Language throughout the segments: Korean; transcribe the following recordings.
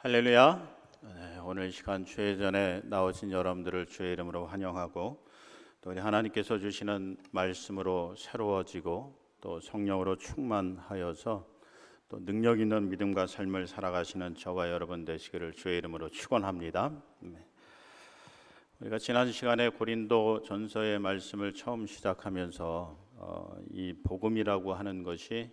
할렐루야. 오늘 이 시간 주의 전에 나오신 여러분들을 주의 이름으로 환영하고, 또 우리 하나님께서 주시는 말씀으로 새로워지고 또 성령으로 충만하여서 또 능력 있는 믿음과 삶을 살아가시는 저와 여러분 되시기를 주의 이름으로 축원합니다. 우리가 지난 시간에 고린도 전서의 말씀을 처음 시작하면서 이 복음이라고 하는 것이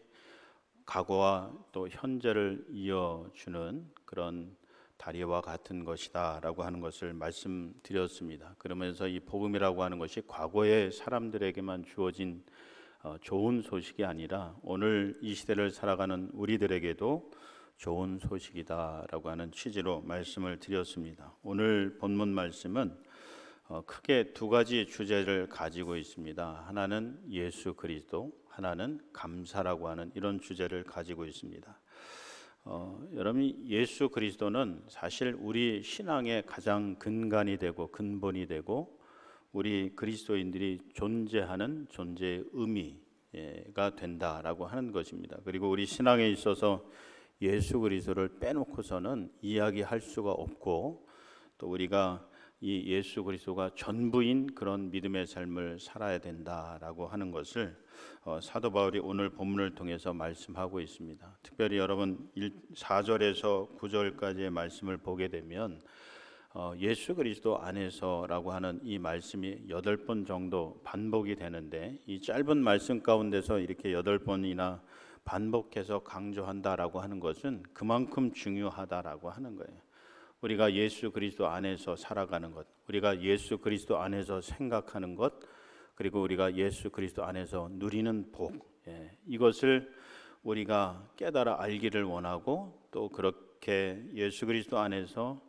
과거와 또 현재를 이어주는 그런 다리와 같은 것이다 라고 하는 것을 말씀드렸습니다. 그러면서 이 복음이라고 하는 것이 과거의 사람들에게만 주어진 좋은 소식이 아니라 오늘 이 시대를 살아가는 우리들에게도 좋은 소식이다 라고 하는 취지로 말씀을 드렸습니다. 오늘 본문 말씀은 크게 두 가지 주제를 가지고 있습니다. 하나는 예수 그리스도, 하나는 감사라고 하는 이런 주제를 가지고 있습니다. 여러분, 예수 그리스도는 사실 우리 신앙의 가장 근간이 되고 근본이 되고 우리 그리스도인들이 존재하는 존재의 의미가 된다라고 하는 것입니다. 그리고 우리 신앙에 있어서 예수 그리스도를 빼놓고서는 이야기할 수가 없고, 또 우리가 이 예수 그리스도가 전부인 그런 믿음의 삶을 살아야 된다라고 하는 것을 사도 바울이 오늘 본문을 통해서 말씀하고 있습니다. 특별히 여러분 4절에서 9절까지의 말씀을 보게 되면 예수 그리스도 안에서라고 하는 이 말씀이 8번 정도 반복이 되는데, 이 짧은 말씀 가운데서 이렇게 8번이나 반복해서 강조한다라고 하는 것은 그만큼 중요하다라고 하는 거예요. 우리가 예수 그리스도 안에서 살아가는 것, 우리가 예수 그리스도 안에서 생각하는 것, 그리고 우리가 예수 그리스도 안에서 누리는 복, 이것을 우리가 깨달아 알기를 원하고, 또 그렇게 예수 그리스도 안에서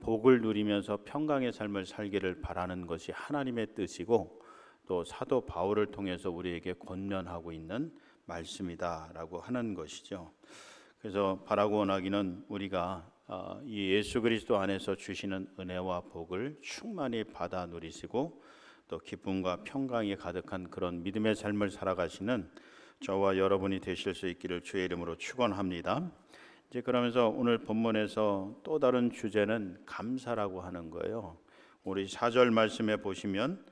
복을 누리면서 평강의 삶을 살기를 바라는 것이 하나님의 뜻이고, 또 사도 바울을 통해서 우리에게 권면하고 있는 말씀이다라고 하는 것이죠. 그래서 바라고 원하기는 우리가 이 예수 그리스도 안에서 주시는 은혜와 복을 충만히 받아 누리시고, 또 기쁨과 평강이 가득한 그런 믿음의 삶을 살아가시는 저와 여러분이 되실 수 있기를 주의 이름으로 축원합니다. 이제 그러면서 오늘 본문에서 또 다른 주제는 감사라고 하는 거예요. 우리 4절 말씀에 보시면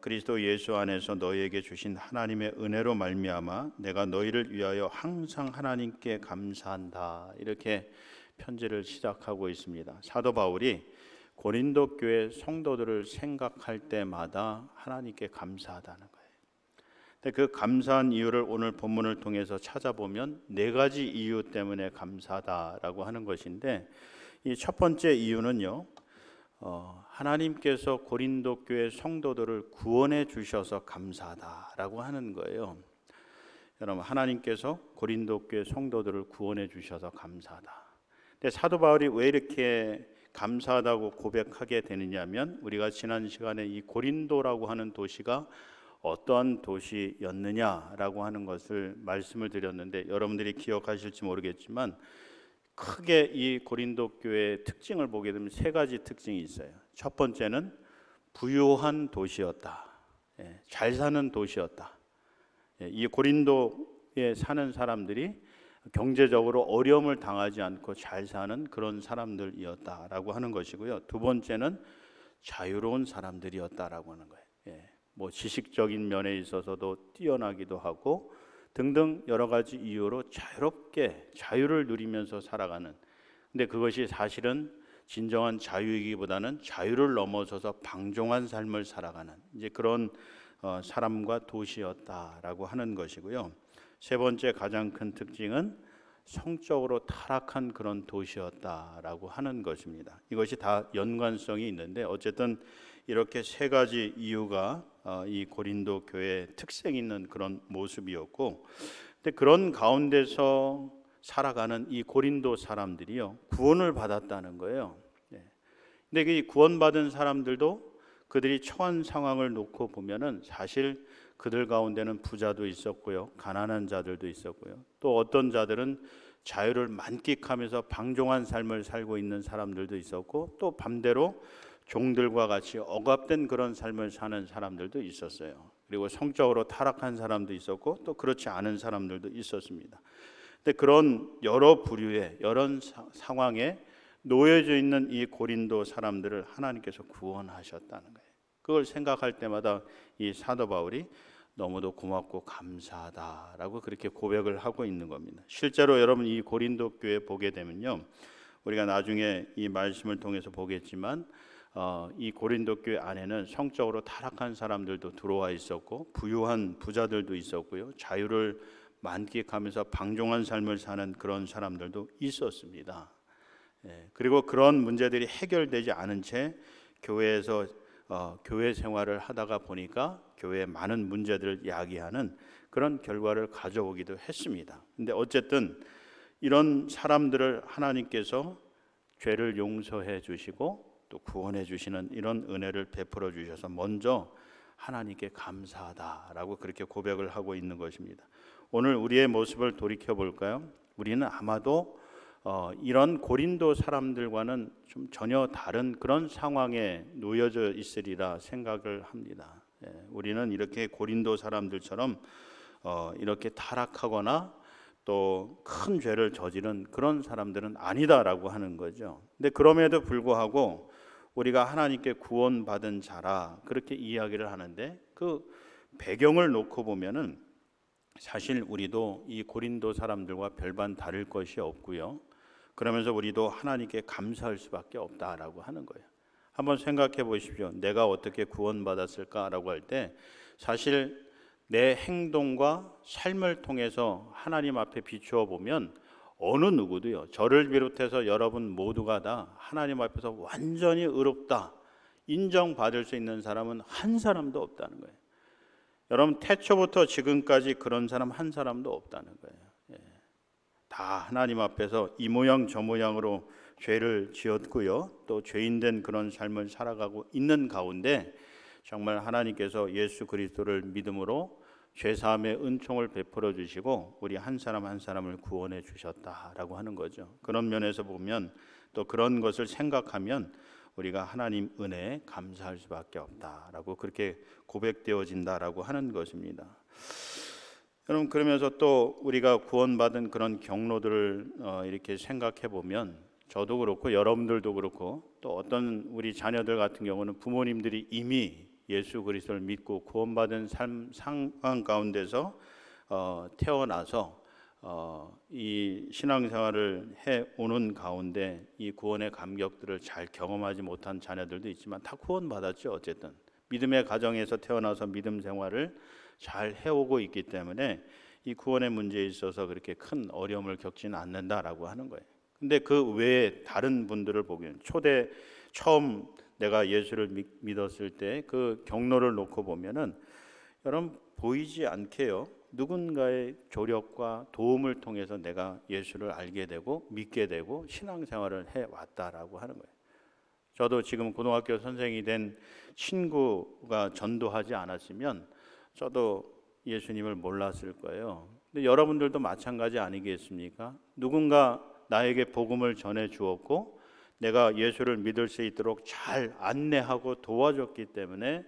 그리스도 예수 안에서 너희에게 주신 하나님의 은혜로 말미암아 내가 너희를 위하여 항상 하나님께 감사한다, 이렇게 편지를 시작하고 있습니다. 사도 바울이 고린도 교회 성도들을 생각할 때마다 하나님께 감사하다는 거예요. 근데 그 감사한 이유를 오늘 본문을 통해서 찾아보면 4가지 이유 때문에 감사하다라고 하는 것인데, 이 첫 번째 이유는요, 하나님께서 고린도 교회 성도들을 구원해 주셔서 감사하다라고 하는 거예요. 여러분, 하나님께서 고린도 교회 성도들을 구원해 주셔서 감사하다. 근데 사도 바울이 왜 이렇게 감사하다고 고백하게 되느냐면, 우리가 지난 시간에 이 고린도라고 하는 도시가 어떠한 도시였느냐라고 하는 것을 말씀을 드렸는데, 여러분들이 기억하실지 모르겠지만 크게 이 고린도 교회의 특징을 보게 되면 3가지 특징이 있어요. 첫 번째는 부유한 도시였다. 잘 사는 도시였다. 이 고린도에 사는 사람들이 경제적으로 어려움을 당하지 않고 잘 사는 그런 사람들이었다라고 하는 것이고요. 두 번째는 자유로운 사람들이었다라고 하는 거예요. 뭐 지식적인 면에 있어서도 뛰어나기도 하고 등등 여러 가지 이유로 자유롭게 자유를 누리면서 살아가는, 근데 그것이 사실은 진정한 자유이기보다는 자유를 넘어서서 방종한 삶을 살아가는 이제 그런 사람과 도시였다라고 하는 것이고요. 세 번째 가장 큰 특징은 성적으로 타락한 그런 도시였다라고 하는 것입니다. 이것이 다 연관성이 있는데, 어쨌든 이렇게 3가지 이유가 이 고린도 교회의 특색 있는 그런 모습이었고, 근데 그런 가운데서 살아가는 이 고린도 사람들이요, 구원을 받았다는 거예요. 근데 이 구원받은 사람들도 그들이 처한 상황을 놓고 보면은 사실 그들 가운데는 부자도 있었고요, 가난한 자들도 있었고요, 또 어떤 자들은 자유를 만끽하면서 방종한 삶을 살고 있는 사람들도 있었고, 또 반대로 종들과 같이 억압된 그런 삶을 사는 사람들도 있었어요. 그리고 성적으로 타락한 사람도 있었고, 또 그렇지 않은 사람들도 있었습니다. 근데 그런 여러 부류의 여러 상황에 놓여져 있는 이 고린도 사람들을 하나님께서 구원하셨다는 거예요. 그걸 생각할 때마다 이 사도 바울이 너무도 고맙고 감사하다라고 그렇게 고백을 하고 있는 겁니다. 실제로 여러분 이 고린도 교회 보게 되면요, 우리가 나중에 이 말씀을 통해서 보겠지만 이 고린도 교회 안에는 성적으로 타락한 사람들도 들어와 있었고 부유한 부자들도 있었고요, 자유를 만끽하면서 방종한 삶을 사는 그런 사람들도 있었습니다. 그리고 그런 문제들이 해결되지 않은 채 교회에서 교회 생활을 하다가 보니까 교회에 많은 문제들을 야기하는 그런 결과를 가져오기도 했습니다. 근데 어쨌든 이런 사람들을 하나님께서 죄를 용서해 주시고 또 구원해 주시는 이런 은혜를 베풀어 주셔서 먼저 하나님께 감사하다라고 그렇게 고백을 하고 있는 것입니다. 오늘 우리의 모습을 돌이켜 볼까요? 우리는 아마도 이런 고린도 사람들과는 좀 전혀 다른 그런 상황에 놓여져 있으리라 생각을 합니다. 우리는 이렇게 고린도 사람들처럼 이렇게 타락하거나 또 큰 죄를 저지른 그런 사람들은 아니다라고 하는 거죠. 근데 그럼에도 불구하고 우리가 하나님께 구원받은 자라 그렇게 이야기를 하는데 그 배경을 놓고 보면은 사실 우리도 이 고린도 사람들과 별반 다를 것이 없고요. 그러면서 우리도 하나님께 감사할 수밖에 없다라고 하는 거예요. 한번 생각해 보십시오. 내가 어떻게 구원받았을까라고 할 때 사실 내 행동과 삶을 통해서 하나님 앞에 비추어 보면 어느 누구도요, 저를 비롯해서 여러분 모두가 다 하나님 앞에서 완전히 의롭다 인정받을 수 있는 사람은 한 사람도 없다는 거예요. 여러분 태초부터 지금까지 그런 사람 한 사람도 없다는 거예요. 다 하나님 앞에서 이 모양 저 모양으로 죄를 지었고요, 또 죄인된 그런 삶을 살아가고 있는 가운데 정말 하나님께서 예수 그리스도를 믿음으로 죄사함의 은총을 베풀어 주시고 우리 한 사람 한 사람을 구원해 주셨다라고 하는 거죠. 그런 면에서 보면 또 그런 것을 생각하면 우리가 하나님 은혜에 감사할 수밖에 없다라고 그렇게 고백되어진다라고 하는 것입니다. 여러분 그러면서 또 우리가 구원받은 그런 경로들을 이렇게 생각해 보면 저도 그렇고 여러분들도 그렇고 또 어떤 우리 자녀들 같은 경우는 부모님들이 이미 예수 그리스도를 믿고 구원받은 상황 가운데서 태어나서 이 신앙생활을 해오는 가운데 이 구원의 감격들을 잘 경험하지 못한 자녀들도 있지만 다 구원받았죠. 어쨌든 믿음의 가정에서 태어나서 믿음 생활을 잘 해오고 있기 때문에 이 구원의 문제에 있어서 그렇게 큰 어려움을 겪지는 않는다라고 하는 거예요. 근데 그 외에 다른 분들을 보기에는 처음 내가 예수를 믿었을 때 그 경로를 놓고 보면은 여러분 보이지 않게요, 누군가의 조력과 도움을 통해서 내가 예수를 알게 되고 믿게 되고 신앙생활을 해왔다라고 하는 거예요. 저도 지금 고등학교 선생이 된 친구가 전도하지 않았으면 저도 예수님을 몰랐을 거예요. 근데 여러분들도 마찬가지 아니겠습니까? 누군가 나에게 복음을 전해 주었고 내가 예수를 믿을 수 있도록 잘 안내하고 도와줬기 때문에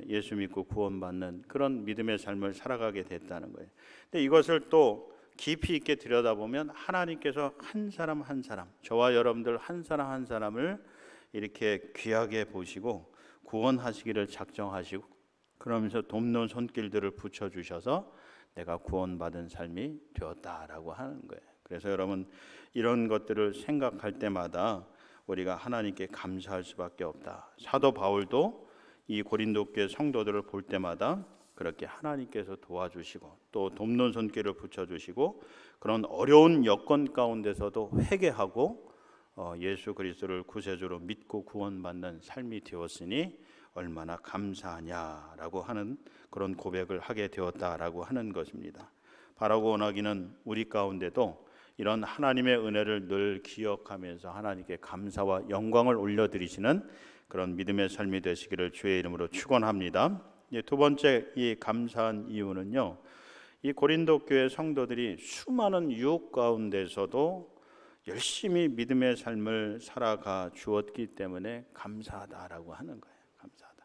예수 믿고 구원받는 그런 믿음의 삶을 살아가게 됐다는 거예요. 근데 이것을 또 깊이 있게 들여다보면 하나님께서 한 사람 한 사람, 저와 여러분들 한 사람 한 사람을 이렇게 귀하게 보시고 구원하시기를 작정하시고 그러면서 돕는 손길들을 붙여주셔서 내가 구원받은 삶이 되었다라고 하는 거예요. 그래서 여러분 이런 것들을 생각할 때마다 우리가 하나님께 감사할 수밖에 없다. 사도 바울도 이 고린도 교회 성도들을 볼 때마다 그렇게 하나님께서 도와주시고 또 돕는 손길을 붙여주시고 그런 어려운 여건 가운데서도 회개하고 예수 그리스도를 구세주로 믿고 구원받는 삶이 되었으니 얼마나 감사하냐라고 하는 그런 고백을 하게 되었다라고 하는 것입니다. 바라고 원하기는 우리 가운데도 이런 하나님의 은혜를 늘 기억하면서 하나님께 감사와 영광을 올려드리시는 그런 믿음의 삶이 되시기를 주의 이름으로 축원합니다. 두 번째 이 감사한 이유는요, 이 고린도 교회 성도들이 수많은 유혹 가운데서도 열심히 믿음의 삶을 살아가 주었기 때문에 감사하다라고 하는 거예요. 감사하다.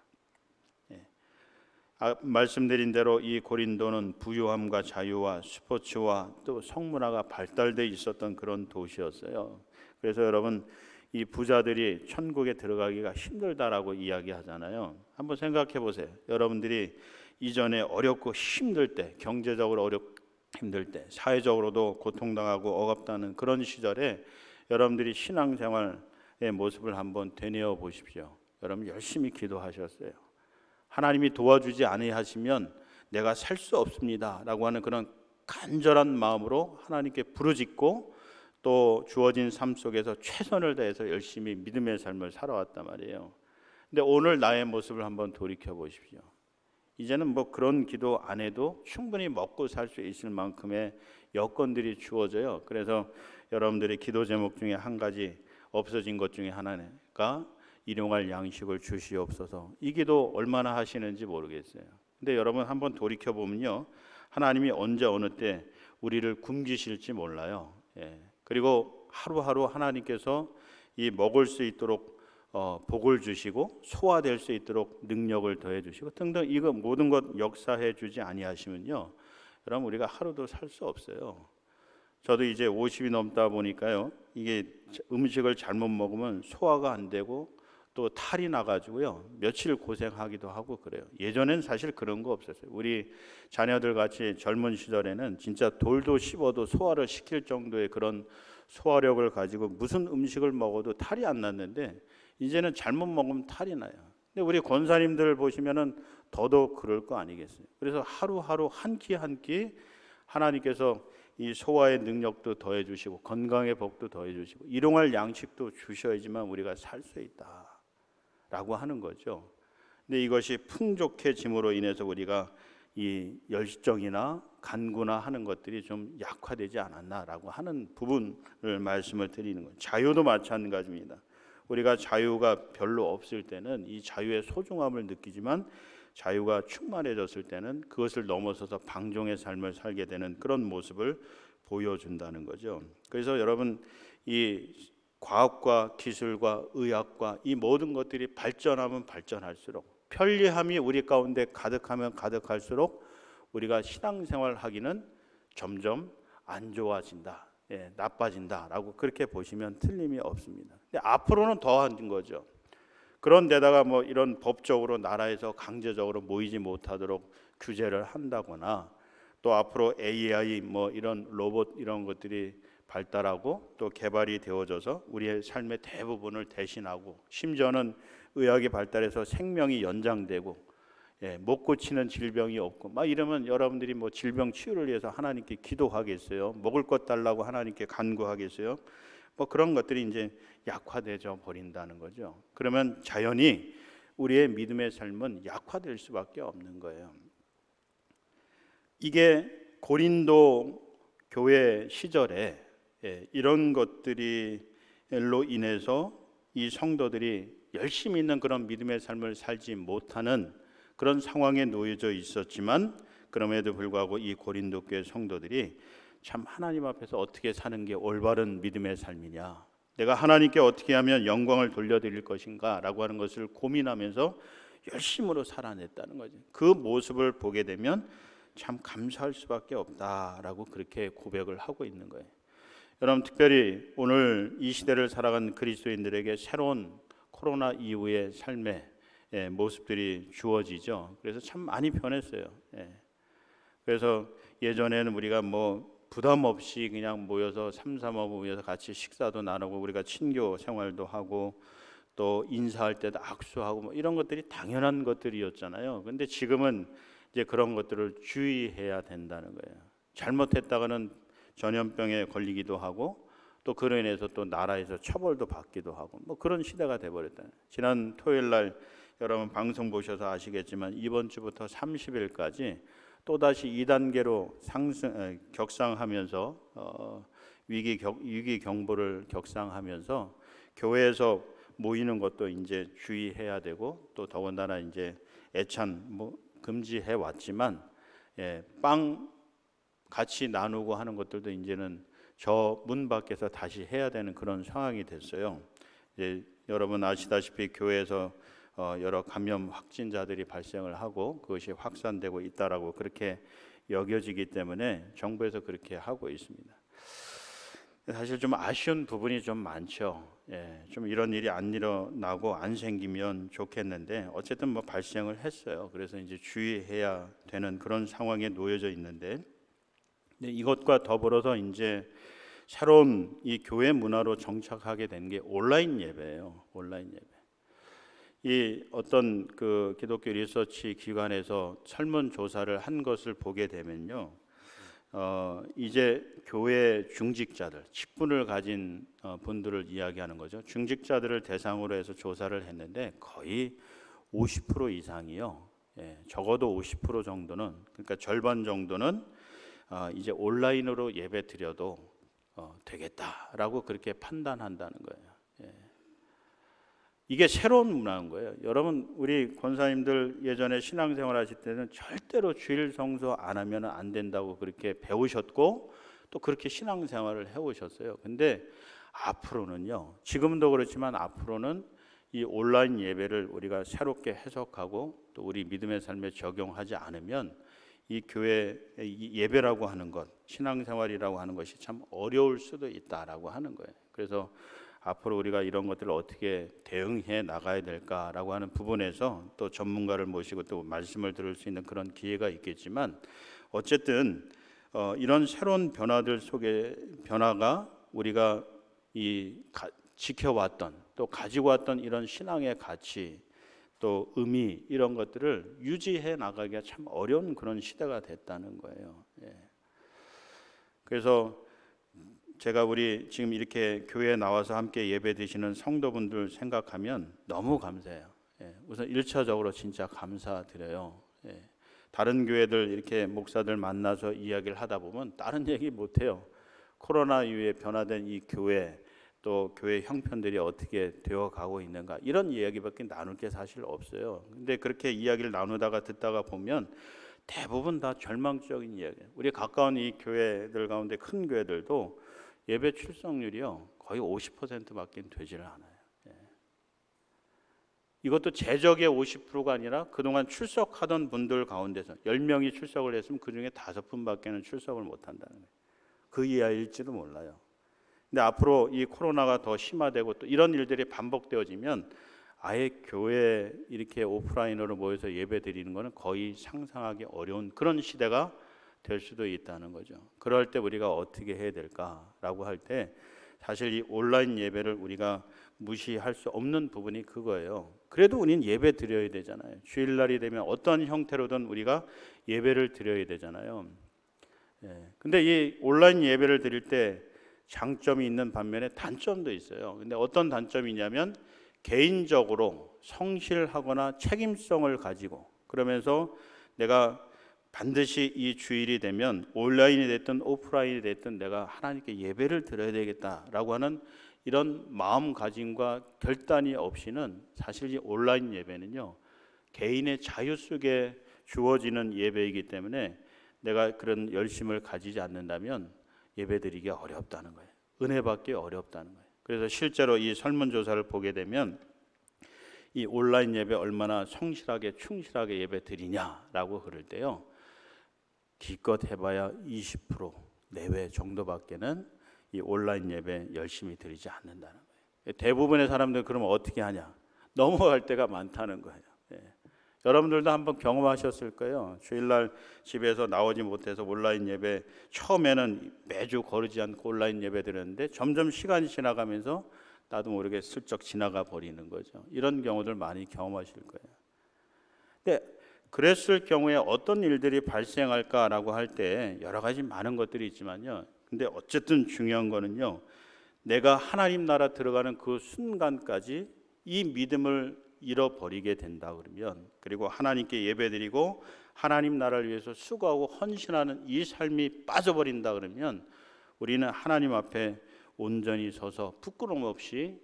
말씀드린 대로 이 고린도는 부유함과 자유와 스포츠와 또 성문화가 발달돼 있었던 그런 도시였어요. 그래서 여러분, 이 부자들이 천국에 들어가기가 힘들다라고 이야기하잖아요. 한번 생각해 보세요. 여러분들이 이전에 어렵고 힘들 때, 경제적으로 어렵고 힘들 때, 사회적으로도 고통당하고 억압당하는 그런 시절에 여러분들이 신앙생활의 모습을 한번 되뇌어 보십시오. 여러분 열심히 기도하셨어요. 하나님이 도와주지 아니하시면 내가 살 수 없습니다 라고 하는 그런 간절한 마음으로 하나님께 부르짖고 또 주어진 삶 속에서 최선을 다해서 열심히 믿음의 삶을 살아왔단 말이에요. 근데 오늘 나의 모습을 한번 돌이켜 보십시오. 이제는 뭐 그런 기도 안 해도 충분히 먹고 살 수 있을 만큼의 여건들이 주어져요. 그래서 여러분들의 기도 제목 중에 한 가지 없어진 것 중에 하나가 일용할 양식을 주시옵소서. 이 기도 얼마나 하시는지 모르겠어요. 근데 여러분 한번 돌이켜 보면요, 하나님이 언제 어느 때 우리를 굶기실지 몰라요. 그리고 하루하루 하나님께서 이 먹을 수 있도록 복을 주시고 소화될 수 있도록 능력을 더해 주시고 등등, 이거 모든 것 역사해 주지 아니하시면요, 여러분 우리가 하루도 살 수 없어요. 저도 이제 50이 넘다 보니까요, 이게 음식을 잘못 먹으면 소화가 안 되고 또 탈이 나가지고요 며칠 고생하기도 하고 그래요. 예전엔 사실 그런 거 없었어요. 우리 자녀들 같이 젊은 시절에는 진짜 돌도 씹어도 소화를 시킬 정도의 그런 소화력을 가지고 무슨 음식을 먹어도 탈이 안 났는데 이제는 잘못 먹으면 탈이 나요. 근데 우리 권사님들 보시면은 더더욱 그럴 거 아니겠어요. 그래서 하루하루 한 끼 한 끼 하나님께서 이 소화의 능력도 더해 주시고 건강의 복도 더해 주시고 일용할 양식도 주셔야지만 우리가 살 수 있다 라고 하는 거죠. 근데 이것이 풍족해짐으로 인해서 우리가 이 열정이나 간구나 하는 것들이 좀 약화되지 않았나라고 하는 부분을 말씀을 드리는 거예요. 자유도 마찬가지입니다. 우리가 자유가 별로 없을 때는 이 자유의 소중함을 느끼지만 자유가 충만해졌을 때는 그것을 넘어서서 방종의 삶을 살게 되는 그런 모습을 보여준다는 거죠. 그래서 여러분, 이 과학과 기술과 의학과 이 모든 것들이 발전하면 발전할수록, 편리함이 우리 가운데 가득하면 가득할수록 우리가 신앙생활 하기는 점점 안 좋아진다, 나빠진다라고 그렇게 보시면 틀림이 없습니다. 근데 앞으로는 더한 거죠. 그런데다가 뭐 이런 법적으로 나라에서 강제적으로 모이지 못하도록 규제를 한다거나 또 앞으로 AI 뭐 이런 로봇 이런 것들이 발달하고 또 개발이 되어져서 우리의 삶의 대부분을 대신하고, 심지어는 의학이 발달해서 생명이 연장되고 못 고치는 질병이 없고 막 이러면 여러분들이 뭐 질병 치유를 위해서 하나님께 기도하겠어요? 먹을 것 달라고 하나님께 간구하겠어요? 뭐 그런 것들이 이제 약화되어 버린다는 거죠. 그러면 자연히 우리의 믿음의 삶은 약화될 수밖에 없는 거예요. 이게 고린도 교회 시절에 이런 것들이로 인해서 이 성도들이 열심히 있는 그런 믿음의 삶을 살지 못하는 그런 상황에 놓여져 있었지만, 그럼에도 불구하고 이 고린도 교회 성도들이 참 하나님 앞에서 어떻게 사는 게 올바른 믿음의 삶이냐, 내가 하나님께 어떻게 하면 영광을 돌려드릴 것인가 라고 하는 것을 고민하면서 열심으로 살아냈다는 거죠. 그 모습을 보게 되면 참 감사할 수밖에 없다라고 그렇게 고백을 하고 있는 거예요. 여러분, 특별히 오늘 이 시대를 살아가는 그리스도인들에게 새로운 코로나 이후의 삶의 모습들이 주어지죠. 그래서 참 많이 변했어요. 그래서 예전에는 우리가 뭐 부담 없이 그냥 모여서 삼삼오오 모여서 같이 식사도 나누고 우리가 친교 생활도 하고 또 인사할 때도 악수하고 뭐 이런 것들이 당연한 것들이었잖아요. 근데 지금은 이제 그런 것들을 주의해야 된다는 거예요. 잘못했다가는 전염병에 걸리기도 하고 또 그로 인해서 또 나라에서 처벌도 받기도 하고 뭐 그런 시대가 돼버렸다. 지난 토요일 날 여러분 방송 보셔서 아시겠지만 이번 주부터 30일까지 또다시 2단계로 격상하면서 위기 경보를 격상하면서 교회에서 모이는 것도 이제 주의해야 되고 또 더군다나 이제 애찬 뭐 금지해 왔지만 빵 같이 나누고 하는 것들도 이제는 저 문 밖에서 다시 해야 되는 그런 상황이 됐어요. 이제 여러분 아시다시피 교회에서 여러 감염 확진자들이 발생을 하고 그것이 확산되고 있다라고 그렇게 여겨지기 때문에 정부에서 그렇게 하고 있습니다. 사실 좀 아쉬운 부분이 좀 많죠. 좀 이런 일이 안 일어나고 안 생기면 좋겠는데 어쨌든 뭐 발생을 했어요. 그래서 이제 주의해야 되는 그런 상황에 놓여져 있는데, 이것과 더불어서 이제 새로운 이 교회 문화로 정착하게 된 게 온라인 예배예요. 온라인 예배. 이 어떤 그 기독교 리서치 기관에서 설문 조사를 한 것을 보게 되면요, 이제 교회 중직자들, 직분을 가진 분들을 이야기하는 거죠. 중직자들을 대상으로 해서 조사를 했는데 거의 50% 이상이요. 적어도 50% 정도는, 그러니까 절반 정도는 이제 온라인으로 예배 드려도 되겠다라고 그렇게 판단한다는 거예요. 이게 새로운 문화인 거예요. 여러분, 우리 권사님들 예전에 신앙생활 하실 때는 절대로 주일 성수 안 하면 안 된다고 그렇게 배우셨고 또 그렇게 신앙생활을 해오셨어요. 근데 앞으로는요, 지금도 그렇지만 앞으로는 이 온라인 예배를 우리가 새롭게 해석하고 또 우리 믿음의 삶에 적용하지 않으면 이 교회 이 예배라고 하는 것, 신앙생활이라고 하는 것이 참 어려울 수도 있다라고 하는 거예요. 그래서 앞으로 우리가 이런 것들을 어떻게 대응해 나가야 될까라고 하는 부분에서 또 전문가를 모시고 또 말씀을 들을 수 있는 그런 기회가 있겠지만, 어쨌든 이런 새로운 변화들 속에 변화가 우리가 지켜왔던 또 가지고 왔던 이런 신앙의 가치 또 의미, 이런 것들을 유지해 나가기가 참 어려운 그런 시대가 됐다는 거예요. 그래서 제가 우리 지금 이렇게 교회에 나와서 함께 예배 드시는 성도분들 생각하면 너무 감사해요. 우선 1차적으로 진짜 감사드려요. 다른 교회들 이렇게 목사들 만나서 이야기를 하다 보면 다른 얘기 못해요. 코로나 이후에 변화된 이 교회, 또 교회 형편들이 어떻게 되어가고 있는가, 이런 이야기밖에 나눌 게 사실 없어요. 근데 그렇게 이야기를 나누다가 듣다가 보면 대부분 다 절망적인 이야기예요. 우리 가까운 이 교회들 가운데 큰 교회들도 예배 출석률이요 거의 50%밖에 되지를 않아요. 이것도 제적의 50%가 아니라 그동안 출석하던 분들 가운데서 10명이 출석을 했으면 그중에 5분밖에는 출석을 못한다는 거예요. 그 이하일지도 몰라요. 근데 앞으로 이 코로나가 더 심화되고 또 이런 일들이 반복되어지면 아예 교회 이렇게 오프라인으로 모여서 예배 드리는 것은 거의 상상하기 어려운 그런 시대가 될 수도 있다는 거죠. 그럴 때 우리가 어떻게 해야 될까라고 할 때 사실 이 온라인 예배를 우리가 무시할 수 없는 부분이 그거예요. 그래도 우리는 예배 드려야 되잖아요. 주일날이 되면 어떤 형태로든 우리가 예배를 드려야 되잖아요. 근데 이 온라인 예배를 드릴 때 장점이 있는 반면에 단점도 있어요. 근데 어떤 단점이냐면 개인적으로 성실하거나 책임성을 가지고, 그러면서 내가 반드시 이 주일이 되면 온라인이 됐든 오프라인이 됐든 내가 하나님께 예배를 드려야 되겠다라고 하는 이런 마음가짐과 결단이 없이는 사실 이 온라인 예배는요 개인의 자유 속에 주어지는 예배이기 때문에 내가 그런 열심을 가지지 않는다면 예배드리기 어렵다는 거예요. 은혜 받기 어렵다는 거예요. 그래서 실제로 이 설문조사를 보게 되면 이 온라인 예배 얼마나 성실하게 충실하게 예배 드리냐라고 그럴 때요 기껏 해봐야 20% 내외 정도밖에는 이 온라인 예배 열심히 드리지 않는다는 거예요. 대부분의 사람들은 그러면 어떻게 하냐, 넘어갈 때가 많다는 거예요. 여러분들도 한번 경험하셨을 거예요. 주일날 집에서 나오지 못해서 온라인 예배 처음에는 매주 거르지 않고 온라인 예배 드렸는데 점점 시간이 지나가면서 나도 모르게 슬쩍 지나가 버리는 거죠. 이런 경우들 많이 경험하실 거예요. 근데 그랬을 경우에 어떤 일들이 발생할까라고 할 때 여러 가지 많은 것들이 있지만요. 근데 어쨌든 중요한 거는요. 내가 하나님 나라 들어가는 그 순간까지 이 믿음을 잃어버리게 된다 그러면, 그리고 하나님께 예배드리고 하나님 나라를 위해서 수고하고 헌신하는 이 삶이 빠져버린다 그러면 우리는 하나님 앞에 온전히 서서 부끄러움 없이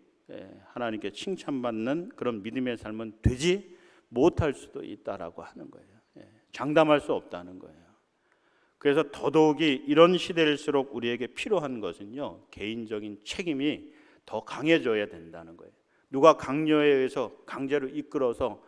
하나님께 칭찬받는 그런 믿음의 삶은 되지 못할 수도 있다라고 하는 거예요. 장담할 수 없다는 거예요. 그래서 더더욱이 이런 시대일수록 우리에게 필요한 것은요 개인적인 책임이 더 강해져야 된다는 거예요. 누가 강요에 의해서 강제로 이끌어서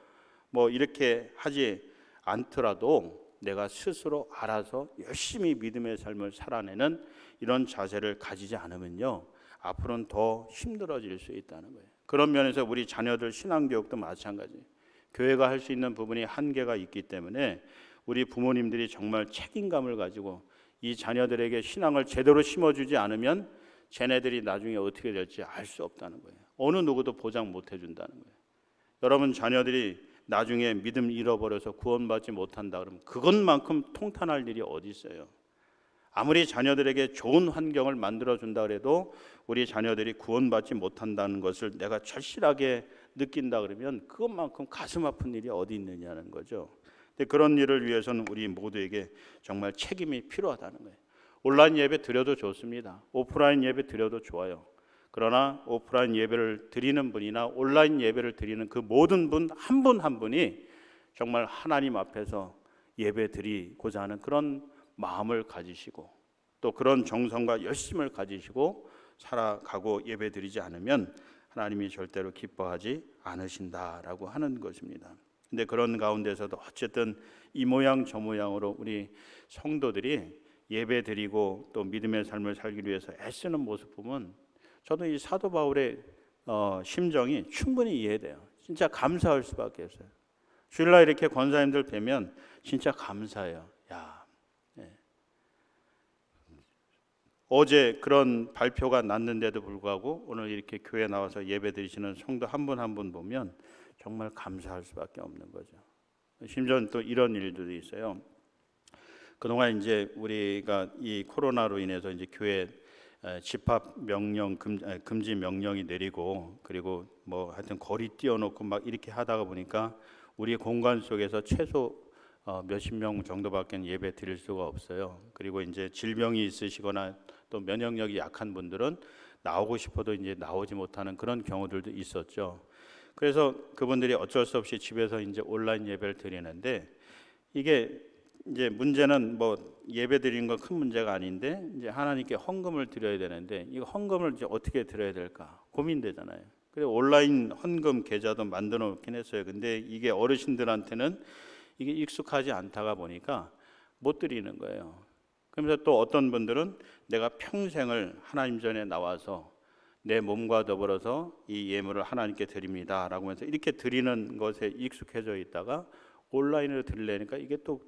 뭐 이렇게 하지 않더라도 내가 스스로 알아서 열심히 믿음의 삶을 살아내는 이런 자세를 가지지 않으면요, 앞으로는 더 힘들어질 수 있다는 거예요. 그런 면에서 우리 자녀들 신앙교육도 마찬가지예요. 교회가 할 수 있는 부분이 한계가 있기 때문에 우리 부모님들이 정말 책임감을 가지고 이 자녀들에게 신앙을 제대로 심어주지 않으면 쟤네들이 나중에 어떻게 될지 알 수 없다는 거예요. 어느 누구도 보장 못 해준다는 거예요. 여러분 자녀들이 나중에 믿음 잃어버려서 구원받지 못한다 그러면 그것만큼 통탄할 일이 어디 있어요. 아무리 자녀들에게 좋은 환경을 만들어준다 그래도 우리 자녀들이 구원받지 못한다는 것을 내가 절실하게 느낀다 그러면 그것만큼 가슴 아픈 일이 어디 있느냐는 거죠. 근데 그런 일을 위해서는 우리 모두에게 정말 책임이 필요하다는 거예요. 온라인 예배 드려도 좋습니다. 오프라인 예배 드려도 좋아요. 그러나 오프라인 예배를 드리는 분이나 온라인 예배를 드리는 그 모든 분 한 분 한 분이 정말 하나님 앞에서 예배 드리고자 하는 그런 마음을 가지시고 또 그런 정성과 열심을 가지시고 살아가고 예배 드리지 않으면 하나님이 절대로 기뻐하지 않으신다라고 하는 것입니다. 근데 그런 가운데서도 어쨌든 이 모양 저 모양으로 우리 성도들이 예배 드리고 또 믿음의 삶을 살기 위해서 애쓰는 모습 보면 저도 이 사도 바울의 심정이 충분히 이해돼요. 진짜 감사할 수밖에 없어요. 주일날 이렇게 권사님들 뵈면 진짜 감사해요. 야, 네. 어제 그런 발표가 났는데도 불구하고 오늘 이렇게 교회 나와서 예배 드리시는 성도 한 분 한 분 보면 정말 감사할 수밖에 없는 거죠. 심지어 또 이런 일들도 있어요. 그동안 이제 우리가 이 코로나로 인해서 이제 교회 집합 명령 금지 명령이 내리고 그리고 뭐 하여튼 거리 띄워놓고 막 이렇게 하다가 보니까 우리 공간 속에서 최소 몇십 명 정도밖에 예배 드릴 수가 없어요. 그리고 이제 질병이 있으시거나 또 면역력이 약한 분들은 나오고 싶어도 이제 나오지 못하는 그런 경우들도 있었죠. 그래서 그분들이 어쩔 수 없이 집에서 이제 온라인 예배를 드리는데 이게 이제 문제는 뭐 예배 드리는 건 큰 문제가 아닌데 이제 하나님께 헌금을 드려야 되는데 이 헌금을 이제 어떻게 드려야 될까 고민되잖아요. 그래서 온라인 헌금 계좌도 만들어 놓긴 했어요. 근데 이게 어르신들한테는 이게 익숙하지 않다가 보니까 못 드리는 거예요. 그러면서 또 어떤 분들은 내가 평생을 하나님 전에 나와서 내 몸과 더불어서 이 예물을 하나님께 드립니다라고 해서 이렇게 드리는 것에 익숙해져 있다가 온라인으로 드리려니까 이게 또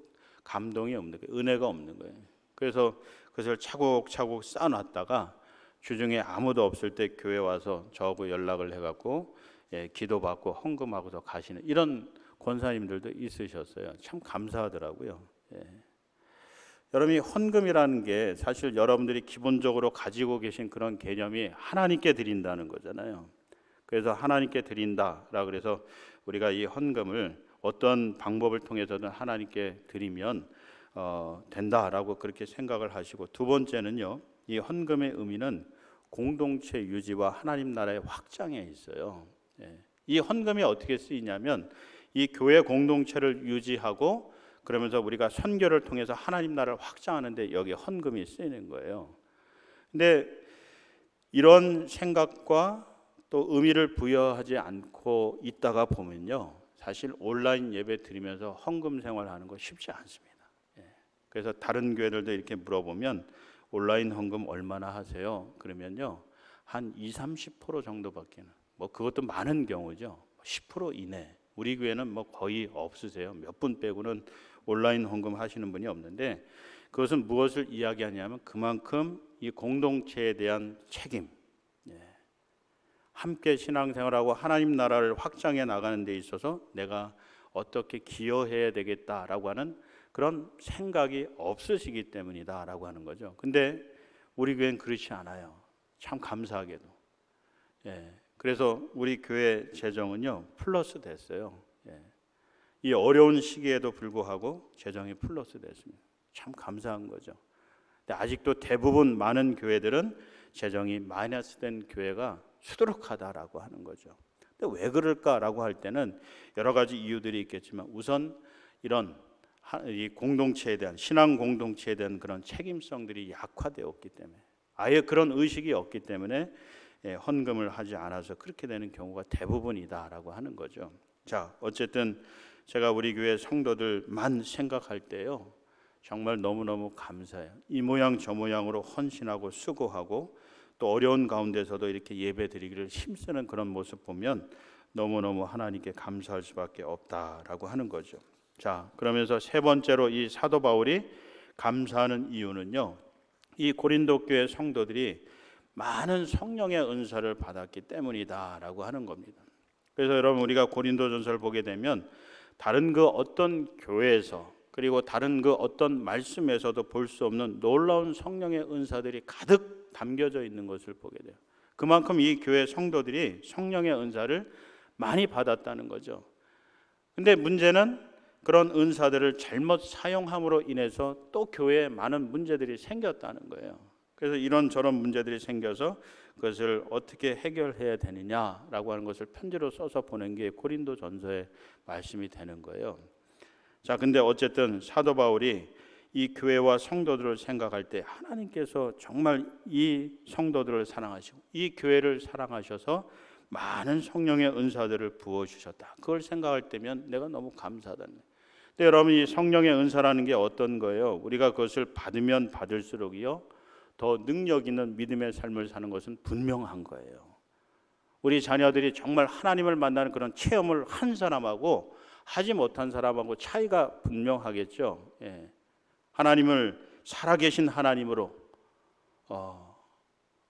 감동이 없는 거예요. 은혜가 없는 거예요. 그래서 그것을 차곡차곡 쌓아놨다가 주중에 아무도 없을 때 교회 와서 저하고 연락을 해갖고 기도받고 헌금하고서 가시는 이런 권사님들도 있으셨어요. 참 감사하더라고요. 여러분이 헌금이라는 게 사실 여러분들이 기본적으로 가지고 계신 그런 개념이 하나님께 드린다는 거잖아요. 그래서 하나님께 드린다라 그래서 우리가 이 헌금을 어떤 방법을 통해서든 하나님께 드리면 된다라고 그렇게 생각을 하시고 두 번째는요. 이 헌금의 의미는 공동체 유지와 하나님 나라의 확장에 있어요. 이 헌금이 어떻게 쓰이냐면 이 교회 공동체를 유지하고 그러면서 우리가 선교를 통해서 하나님 나라를 확장하는데 여기 헌금이 쓰이는 거예요. 근데 이런 생각과 또 의미를 부여하지 않고 있다가 보면요. 사실 온라인 예배 드리면서 헌금 생활하는 거 쉽지 않습니다. 그래서 다른 교회들도 이렇게 물어보면 온라인 헌금 얼마나 하세요? 그러면요. 한 20-30% 정도밖에 뭐 그것도 많은 경우죠. 10% 이내. 우리 교회는 뭐 거의 없으세요. 몇 분 빼고는 온라인 헌금 하시는 분이 없는데 그것은 무엇을 이야기하냐면 그만큼 이 공동체에 대한 책임, 함께 신앙생활하고 하나님 나라를 확장해 나가는 데 있어서 내가 어떻게 기여해야 되겠다라고 하는 그런 생각이 없으시기 때문이다라고 하는 거죠. 근데 우리 교회는 그렇지 않아요. 참 감사하게도. 그래서 우리 교회 재정은요 플러스 됐어요. 이 어려운 시기에도 불구하고 재정이 플러스 됐습니다. 참 감사한 거죠. 근데 아직도 대부분 많은 교회들은 재정이 마이너스 된 교회가 수두룩하다라고 하는 거죠. 근데 왜 그럴까라고 할 때는 여러 가지 이유들이 있겠지만 우선 이런 이 공동체에 대한 신앙 공동체에 대한 그런 책임성들이 약화되었기 때문에 아예 그런 의식이 없기 때문에 헌금을 하지 않아서 그렇게 되는 경우가 대부분이다라고 하는 거죠. 자, 어쨌든 제가 우리 교회 성도들만 생각할 때요, 정말 너무너무 감사해요. 이 모양 저 모양으로 헌신하고 수고하고 또 어려운 가운데서도 이렇게 예배 드리기를 힘쓰는 그런 모습 보면 너무너무 하나님께 감사할 수밖에 없다라고 하는 거죠. 자, 그러면서 세 번째로 이 사도 바울이 감사하는 이유는요, 이 고린도 교회 성도들이 많은 성령의 은사를 받았기 때문이다라고 하는 겁니다. 그래서 여러분, 우리가 고린도전서를 보게 되면 다른 그 어떤 교회에서 그리고 다른 그 어떤 말씀에서도 볼 수 없는 놀라운 성령의 은사들이 가득 담겨져 있는 것을 보게 돼요. 그만큼 이 교회 성도들이 성령의 은사를 많이 받았다는 거죠. 근데 문제는 그런 은사들을 잘못 사용함으로 인해서 또 교회에 많은 문제들이 생겼다는 거예요. 그래서 이런저런 문제들이 생겨서 그것을 어떻게 해결해야 되느냐라고 하는 것을 편지로 써서 보낸 게 고린도전서의 말씀이 되는 거예요. 자, 근데 어쨌든 사도 바울이 이 교회와 성도들을 생각할 때 하나님께서 정말 이 성도들을 사랑하시고 이 교회를 사랑하셔서 많은 성령의 은사들을 부어주셨다. 그걸 생각할 때면 내가 너무 감사하다는 거예요. 근데 여러분, 이 성령의 은사라는 게 어떤 거예요? 우리가 그것을 받으면 받을수록이요, 더 능력 있는 믿음의 삶을 사는 것은 분명한 거예요. 우리 자녀들이 정말 하나님을 만나는 그런 체험을 한 사람하고 하지 못한 사람하고 차이가 분명하겠죠. 예. 하나님을 살아계신 하나님으로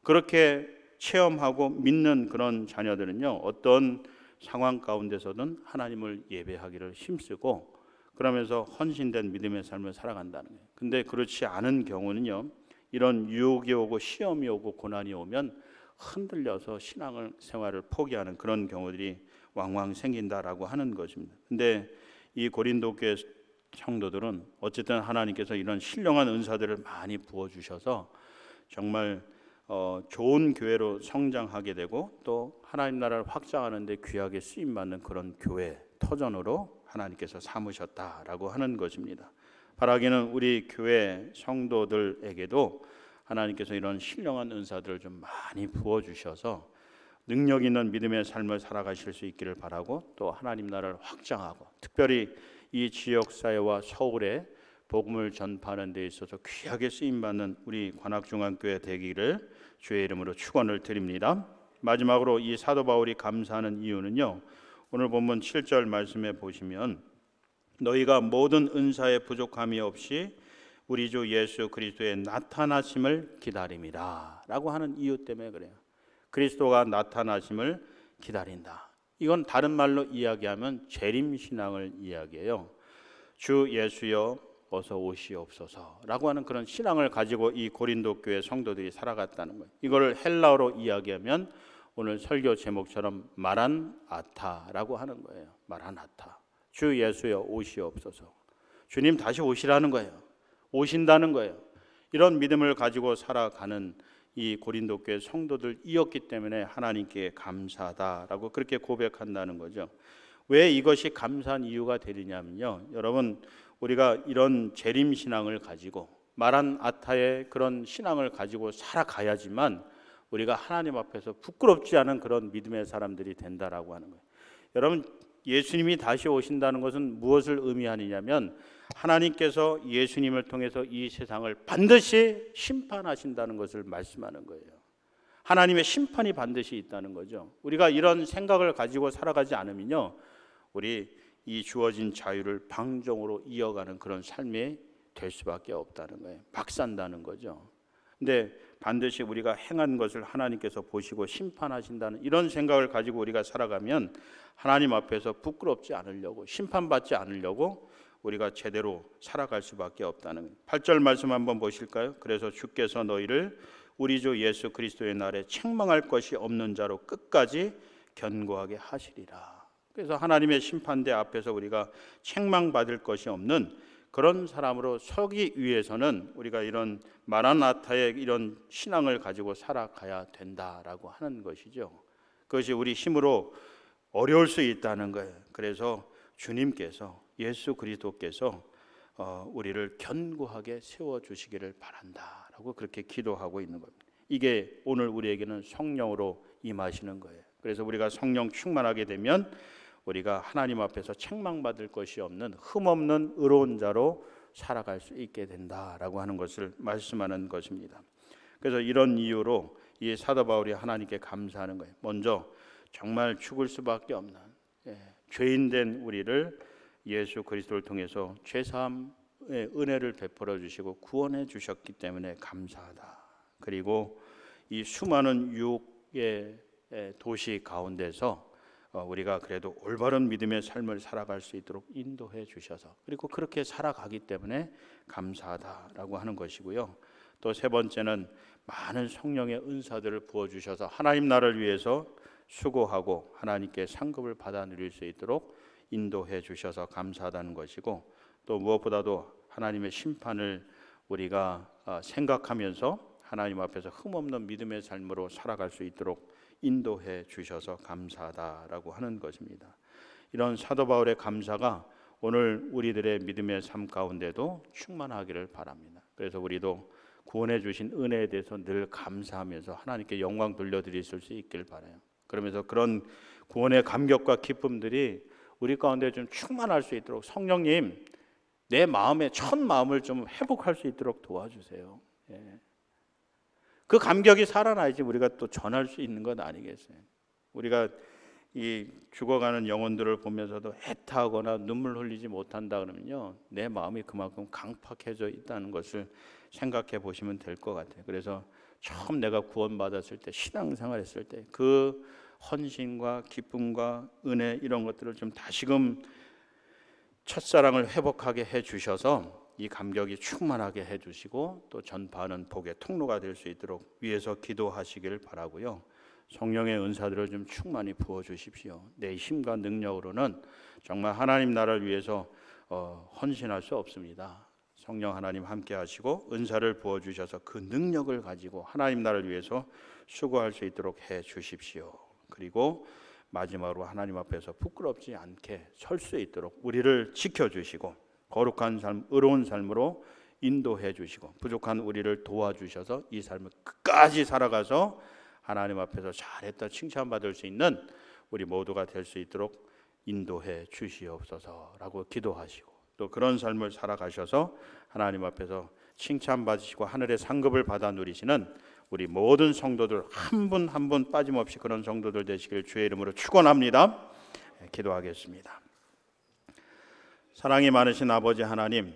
그렇게 체험하고 믿는 그런 자녀들은요, 어떤 상황 가운데서든 하나님을 예배하기를 힘쓰고 그러면서 헌신된 믿음의 삶을 살아간다는 거예요. 근데 그렇지 않은 경우는요, 이런 유혹이 오고 시험이 오고 고난이 오면 흔들려서 신앙을 생활을 포기하는 그런 경우들이 왕왕 생긴다라고 하는 것입니다. 근데 이 고린도 교회 성도들은 어쨌든 하나님께서 이런 신령한 은사들을 많이 부어주셔서 정말 좋은 교회로 성장하게 되고 또 하나님 나라를 확장하는 데 귀하게 쓰임받는 그런 교회 터전으로 하나님께서 삼으셨다라고 하는 것입니다. 바라기는 우리 교회 성도들에게도 하나님께서 이런 신령한 은사들을 좀 많이 부어주셔서 능력 있는 믿음의 삶을 살아가실 수 있기를 바라고 또 하나님 나라를 확장하고 특별히 이 지역사회와 서울에 복음을 전파하는 데 있어서 귀하게 쓰임받는 우리 관악중앙교회 되기를 주의 이름으로 축원을 드립니다. 마지막으로 이 사도 바울이 감사하는 이유는요, 오늘 본문 7절 말씀에 보시면 너희가 모든 은사에 부족함이 없이 우리 주 예수 그리스도의 나타나심을 기다림이라 라고 하는 이유 때문에 그래요. 그리스도가 나타나심을 기다린다. 이건 다른 말로 이야기하면 재림신앙을 이야기해요. 주 예수여 어서 오시옵소서라고 하는 그런 신앙을 가지고 이 고린도 교회 성도들이 살아갔다는 거예요. 이걸 헬라어로 이야기하면 오늘 설교 제목처럼 마란아타라고 하는 거예요. 마란아타. 주 예수여 오시옵소서. 주님 다시 오시라는 거예요. 오신다는 거예요. 이런 믿음을 가지고 살아가는 이 고린도 교회 성도들이었기 때문에 하나님께 감사하다라고 그렇게 고백한다는 거죠. 왜 이것이 감사한 이유가 되느냐면요, 여러분, 우리가 이런 재림신앙을 가지고 마란아타의 그런 신앙을 가지고 살아가야지만 우리가 하나님 앞에서 부끄럽지 않은 그런 믿음의 사람들이 된다라고 하는 거예요. 여러분, 예수님이 다시 오신다는 것은 무엇을 의미하느냐면 하나님께서 예수님을 통해서 이 세상을 반드시 심판하신다는 것을 말씀하는 거예요. 하나님의 심판이 반드시 있다는 거죠. 우리가 이런 생각을 가지고 살아가지 않으면요, 우리 이 주어진 자유를 방종으로 이어가는 그런 삶이 될 수밖에 없다는 거예요. 막 산다는 거죠. 근데 반드시 우리가 행한 것을 하나님께서 보시고 심판하신다는 이런 생각을 가지고 우리가 살아가면 하나님 앞에서 부끄럽지 않으려고, 심판받지 않으려고 우리가 제대로 살아갈 수밖에 없다는 거예요. 8절 말씀 한번 보실까요? 그래서 주께서 너희를 우리 주 예수 그리스도의 날에 책망할 것이 없는 자로 끝까지 견고하게 하시리라. 그래서 하나님의 심판대 앞에서 우리가 책망받을 것이 없는 그런 사람으로 서기 위해서는 우리가 이런 마라나타의 이런 신앙을 가지고 살아가야 된다라고 하는 것이죠. 그것이 우리 힘으로 어려울 수 있다는 거예요. 그래서 주님께서, 예수 그리스도께서 우리를 견고하게 세워주시기를 바란다라고 그렇게 기도하고 있는 겁니다. 이게 오늘 우리에게는 성령으로 임하시는 거예요. 그래서 우리가 성령 충만하게 되면 우리가 하나님 앞에서 책망받을 것이 없는 흠없는 의로운 자로 살아갈 수 있게 된다라고 하는 것을 말씀하는 것입니다. 그래서 이런 이유로 이 사도 바울이 하나님께 감사하는 거예요. 먼저 정말 죽을 수밖에 없는 죄인된 우리를 예수 그리스도를 통해서 죄사함의 은혜를 베풀어 주시고 구원해 주셨기 때문에 감사하다. 그리고 이 수많은 유혹의 도시 가운데서 우리가 그래도 올바른 믿음의 삶을 살아갈 수 있도록 인도해 주셔서 그리고 그렇게 살아가기 때문에 감사하다라고 하는 것이고요. 또 세 번째는 많은 성령의 은사들을 부어주셔서 하나님 나라를 위해서 수고하고 하나님께 상급을 받아 누릴 수 있도록 인도해 주셔서 감사하다는 것이고, 또 무엇보다도 하나님의 심판을 우리가 생각하면서 하나님 앞에서 흠없는 믿음의 삶으로 살아갈 수 있도록 인도해 주셔서 감사하다라고 하는 것입니다. 이런 사도 바울의 감사가 오늘 우리들의 믿음의 삶 가운데도 충만하기를 바랍니다. 그래서 우리도 구원해 주신 은혜에 대해서 늘 감사하면서 하나님께 영광 돌려드릴 수 있길 바라요. 그러면서 그런 구원의 감격과 기쁨들이 우리 가운데 좀 충만할 수 있도록 성령님 내 마음의 첫 마음을 좀 회복할 수 있도록 도와주세요. 그 감격이 살아나야지 우리가 또 전할 수 있는 것 아니겠어요? 우리가 이 죽어가는 영혼들을 보면서도 애타하거나 눈물 흘리지 못한다 그러면요, 내 마음이 그만큼 강팍해져 있다는 것을 생각해 보시면 될 것 같아요. 그래서 처음 내가 구원받았을 때, 신앙생활 했을 때 그 헌신과 기쁨과 은혜 이런 것들을 좀 다시금 첫사랑을 회복하게 해주셔서 이 감격이 충만하게 해주시고 또 전파하는 복의 통로가 될 수 있도록 위에서 기도하시길 바라고요. 성령의 은사들을 좀 충만히 부어주십시오. 내 힘과 능력으로는 정말 하나님 나라를 위해서 헌신할 수 없습니다. 성령 하나님 함께 하시고 은사를 부어주셔서 그 능력을 가지고 하나님 나라를 위해서 수고할 수 있도록 해 주십시오. 그리고 마지막으로 하나님 앞에서 부끄럽지 않게 설 수 있도록 우리를 지켜주시고 거룩한 삶, 의로운 삶으로 인도해 주시고 부족한 우리를 도와주셔서 이 삶을 끝까지 살아가서 하나님 앞에서 잘했다 칭찬받을 수 있는 우리 모두가 될 수 있도록 인도해 주시옵소서라고 기도하시고, 또 그런 삶을 살아가셔서 하나님 앞에서 칭찬받으시고 하늘의 상급을 받아 누리시는 우리 모든 성도들 한 분 한 분 빠짐없이 그런 성도들 되시길 주의 이름으로 축원합니다. 기도하겠습니다. 사랑이 많으신 아버지 하나님,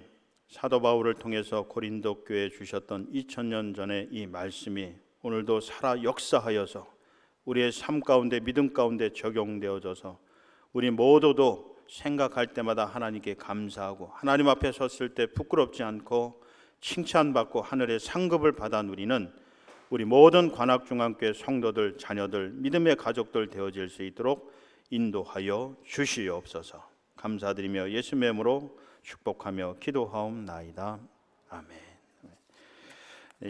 사도 바울을 통해서 고린도 교회에 주셨던 2000년 전의 이 말씀이 오늘도 살아 역사하여서 우리의 삶 가운데 믿음 가운데 적용되어져서 우리 모두도 생각할 때마다 하나님께 감사하고 하나님 앞에 섰을 때 부끄럽지 않고 칭찬받고 하늘의 상급을 받아 누리는 우리 모든 관악중앙교회 성도들, 자녀들, 믿음의 가족들 되어질 수 있도록 인도하여 주시옵소서. 감사드리며 예수님의 이름으로 축복하며 기도하옵나이다. 아멘.